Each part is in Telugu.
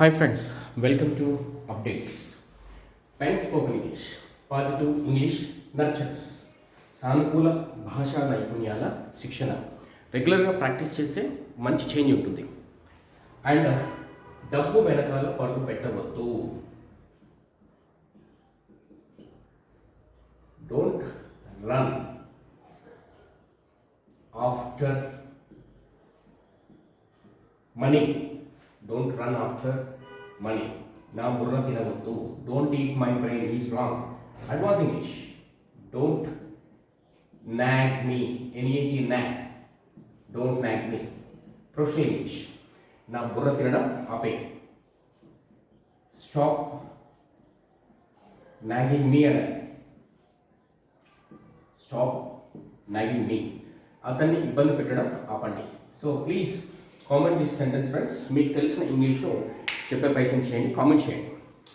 Hi friends, welcome to Updates. Pen spoken English, positive English nurtures. సానుకూల భాషా నైపుణ్యాల శిక్షణ రెగ్యులర్గా ప్రాక్టీస్ చేస్తే మంచి చేంజ్ ఉంటుంది. అండ్ డబ్బు వెనకాల పరుగు పెట్టవద్దు. Don't run after money. Don't run after money. నా బుర్ర తినవద్దు. Don't eat my brain is wrong. Advance English. Don't nag me. NAG nag. Don't nag me. Professional English. నా బుర్ర తినడం ఆపే. స్టాప్ nagging me అనే. Stop nagging me. అతన్ని ఇబ్బంది పెట్టడం ఆపండి. So please comment this sentence friends. మీకు తెలిసిన ఇంగ్లీష్లో చెప్పే ప్రయత్నం చేయండి, కామెంట్ చేయండి.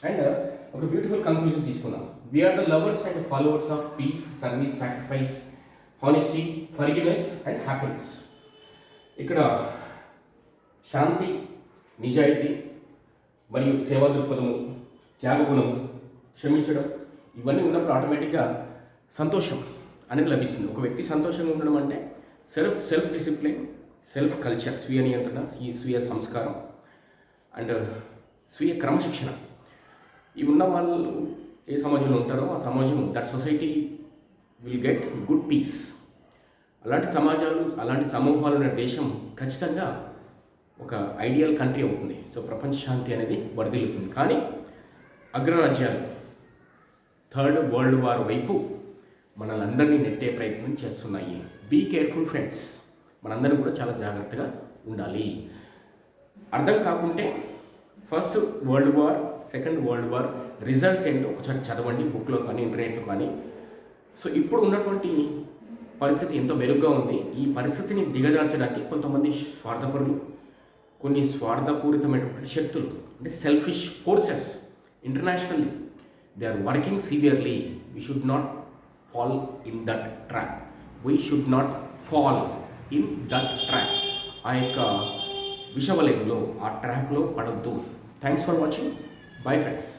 అండ్ ఒక బ్యూటిఫుల్ కంక్లూజన్ తీసుకుందాం. We are the lovers and followers of peace, service, sacrifice, honesty, forgiveness and happiness. ఇక్కడ శాంతి, నిజాయితీ మరియు సేవా దృక్పథము, త్యాగగుణం, క్షమించడం ఇవన్నీ ఉన్నప్పుడు ఆటోమేటిక్గా సంతోషం అనేది లభిస్తుంది. ఒక వ్యక్తి సంతోషంగా ఉండడం అంటే సెల్ఫ్ డిసిప్లిన్, సెల్ఫ్ కల్చర్, స్వీయ నియంత్రణ, స్వీయ సంస్కారం అండ్ స్వీయ క్రమశిక్షణ. ఇవి ఉన్న వాళ్ళు ఏ సమాజంలో ఉంటారో ఆ సమాజం, that society will get good peace. అలాంటి సమాజాలు, అలాంటి సమూహాలు ఉన్న దేశం ఖచ్చితంగా ఒక ఐడియల్ కంట్రీ అవుతుంది. సో ప్రపంచ శాంతి అనేది వర్ధిల్లుతుంది. కానీ అగ్రరాజ్యాలు థర్డ్ వరల్డ్ వార్ వైపు మనల్ని నెట్టే ప్రయత్నం చేస్తున్నాయి. Be careful friends. మనందరం కూడా చాలా జాగ్రత్తగా ఉండాలి. అర్థం కాకుంటే first world war, second world war results ఏంటో ఒకసారి చదవండి, బుక్లో కానీ ఇంటర్నెట్లో కానీ. సో ఇప్పుడు ఉన్నటువంటి పరిస్థితి ఎంతో మెరుగ్గా ఉంది. ఈ పరిస్థితిని దిగజార్చడానికి కొంతమంది స్వార్థపరులు, కొన్ని స్వార్థపూరితమైనటువంటి శక్తులు, అంటే selfish forces internationally, they are working severely. We should not fall in that trap. We should not fall in that trap. ఆ యొక్క విషవలయంలో, ఆ ట్రాప్లో పడొద్దు. Thanks for watching. Bye friends.